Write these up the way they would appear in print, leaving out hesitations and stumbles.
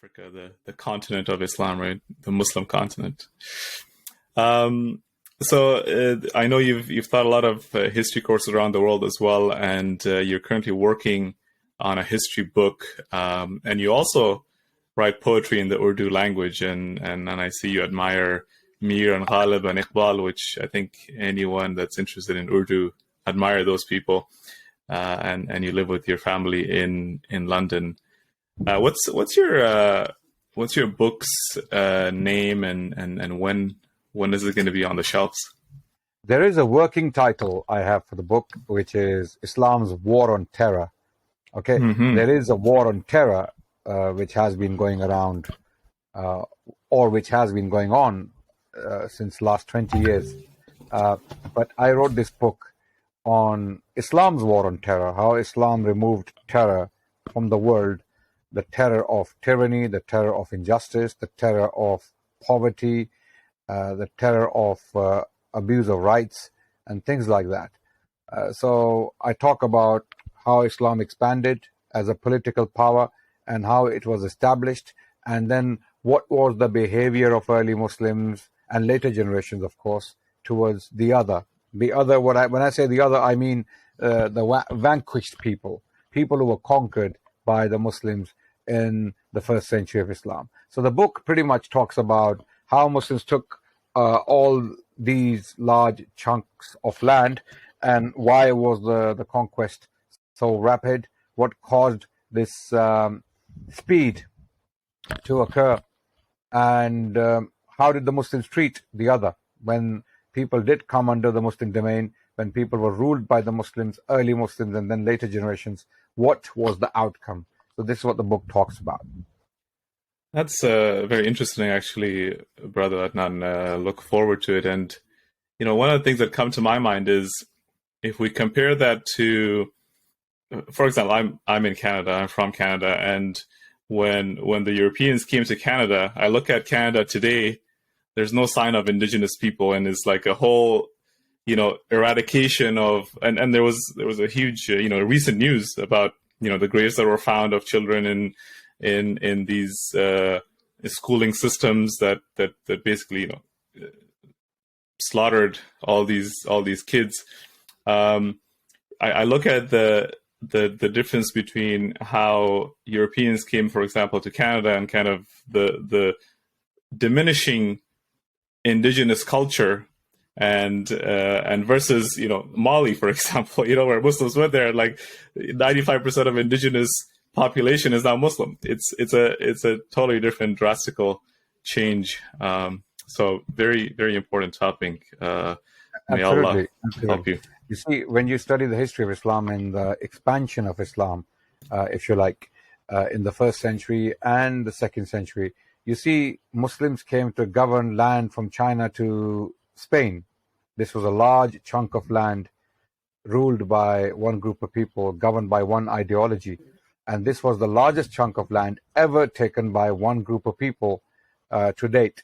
Africa, the continent of Islam, right? The Muslim continent. Um, I know you've taught a lot of history courses around the world as well, and you're currently working on a history book, and you also write poetry in the Urdu language, and I see you admire Mir and Ghalib and Iqbal, which I think anyone that's interested in Urdu admire those people, and you live with your family in London. What's your book's name, and when is it going to be on the shelves? There is a working title I have for the book, which is Islam's War on Terror. Okay, There is a war on terror which has been going around, or which has been going on since last 20 years. But I wrote this book on Islam's war on terror, how Islam removed terror from the world, the terror of tyranny, the terror of injustice, the terror of poverty, the terror of abuse of rights, and things like that. So I talk about how Islam expanded as a political power and how it was established, and then what was the behavior of early Muslims and later generations, of course, towards the other. The other, when I say the other, I mean the vanquished people who were conquered by the Muslims in the first century of Islam. So the book pretty much talks about how Muslims took all these large chunks of land, and why was the conquest so rapid, what caused this speed to occur, and how did the Muslims treat the other when people did come under the Muslim domain, when people were ruled by the Muslims, early Muslims, and then later generations. What was the outcome? So this is what the book talks about. That's very interesting, actually, Brother Adnan. Look forward to it. And, one of the things that come to my mind is if we compare that to, for example, I'm in Canada, I'm from Canada, and when the Europeans came to Canada, I look at Canada today, there's no sign of indigenous people, and it's like a whole, eradication of, and there was a huge, recent news about, the graves that were found of children in these schooling systems that basically, slaughtered all these kids. I look at the difference between how Europeans came, for example, to Canada, and kind of the diminishing indigenous culture, and versus Mali, for example, where Muslims went there, like 95% of indigenous population is now Muslim. It's a totally different drastical change. So very, very important topic. May Allah help you. You see, when you study the history of Islam and the expansion of Islam, if you like, in the first century and the second century, you see Muslims came to govern land from China to Spain. This was a large chunk of land ruled by one group of people, governed by one ideology. And this was the largest chunk of land ever taken by one group of people to date.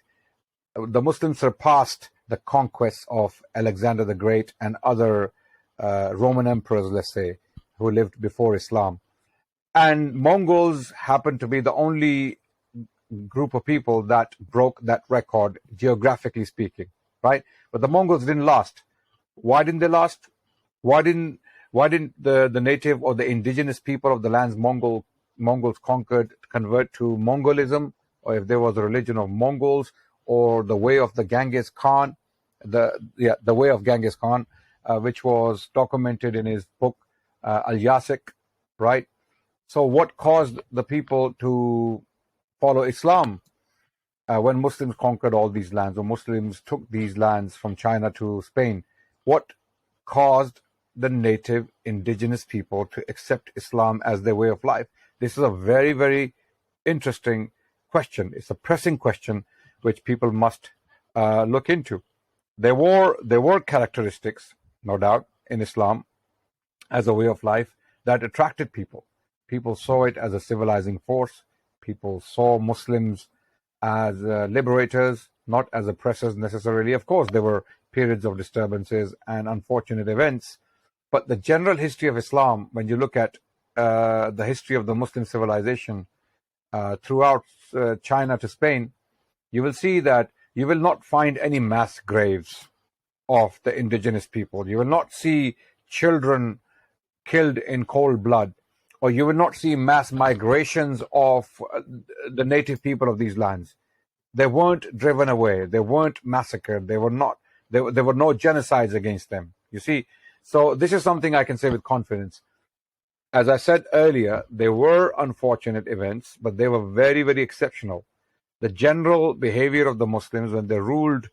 The Muslims surpassed the conquests of Alexander the Great and other Roman emperors, let's say, who lived before Islam. And Mongols happened to be the only group of people that broke that record, geographically speaking, right? But the Mongols didn't last. Why didn't they last? Why didn't the native or the indigenous people of the lands Mongols conquered convert to Mongolism, or if there was a religion of Mongols, or the way of the Genghis Khan, the way of Genghis Khan, which was documented in his book Al-Yasik, right? So what caused the people to follow Islam when Muslims conquered all these lands, or Muslims took these lands from China to Spain? What caused the native indigenous people to accept Islam as their way of life? This is a very, very interesting question. It's a pressing question which people must look into. There were characteristics, no doubt, in Islam as a way of life that attracted people. People saw it as a civilizing force. People saw Muslims as liberators, not as oppressors necessarily. Of course, there were periods of disturbances and unfortunate events, but the general history of Islam, when you look at the history of the Muslim civilization, throughout China to Spain, you will see that you will not find any mass graves of the indigenous people. You will not see children killed in cold blood, or you will not see mass migrations of the native people of these lands. They weren't driven away. They weren't massacred. There were no genocides against them. You see, so this is something I can say with confidence. As I said earlier, there were unfortunate events, but they were very, very exceptional. The general behavior of the Muslims when they ruled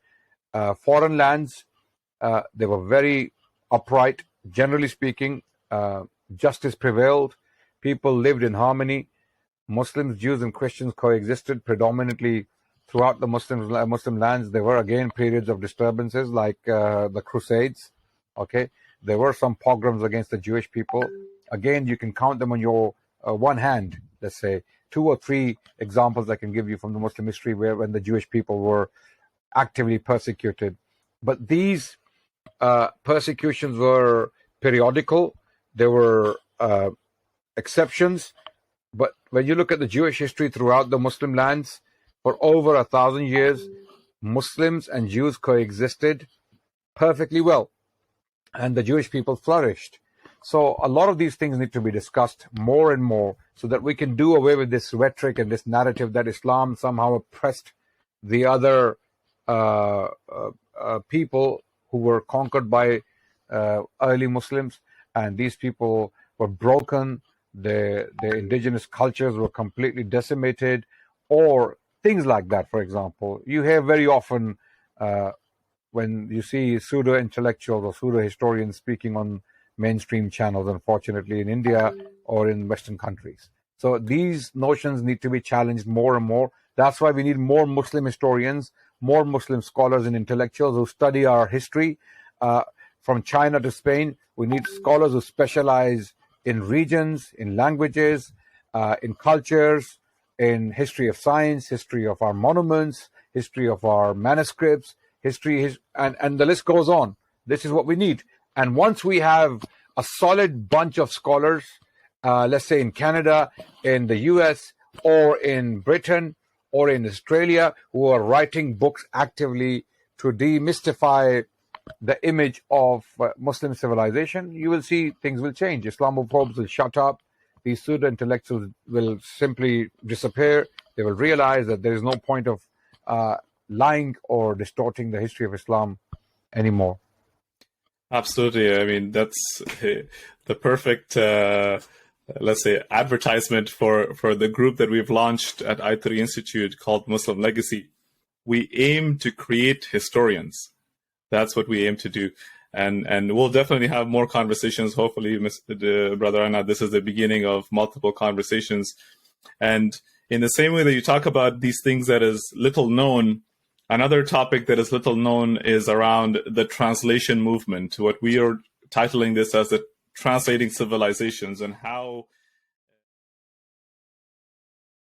foreign lands, they were very upright. Generally speaking, justice prevailed. People lived in harmony. Muslims, Jews, and Christians coexisted predominantly throughout the Muslim lands. There were again periods of disturbances like the Crusades. Okay, there were some pogroms against the Jewish people. Again, you can count them on your one hand. Let's say 2 or 3 examples I can give you from the Muslim history where when the Jewish people were actively persecuted. But these persecutions were periodical. There were exceptions. But when you look at the Jewish history throughout the Muslim lands, for over 1,000 years, Muslims and Jews coexisted perfectly well, and the Jewish people flourished. So a lot of these things need to be discussed more and more so that we can do away with this rhetoric and this narrative that Islam somehow oppressed the other people who were conquered by early Muslims, and these people were broken, their indigenous cultures were completely decimated, or things like that. For example, you hear very often when you see pseudo-intellectuals or pseudo-historians speaking on mainstream channels, unfortunately, in India or in Western countries. So these notions need to be challenged more and more. That's why we need more Muslim historians, more Muslim scholars and intellectuals who study our history. From China to Spain, we need scholars who specialize in regions, in languages, in cultures, in history of science, history of our monuments, history of our manuscripts, and the list goes on. This is what we need. And once we have a solid bunch of scholars, let's say in Canada, in the US, or in Britain, or in Australia, who are writing books actively to demystify the image of Muslim civilization, you will see things will change. Islamophobes will shut up. These pseudo-intellectuals will simply disappear. They will realize that there is no point of lying or distorting the history of Islam anymore. Absolutely. I mean, that's the perfect, let's say, advertisement for the group that we've launched at i3 Institute called Muslim Legacy. We aim to create historians. That's what we aim to do. And we'll definitely have more conversations. Hopefully, Brother Anad, this is the beginning of multiple conversations. And in the same way that you talk about these things that is little known, another topic that is little known is around the translation movement, what we are titling this as the translating civilizations, and how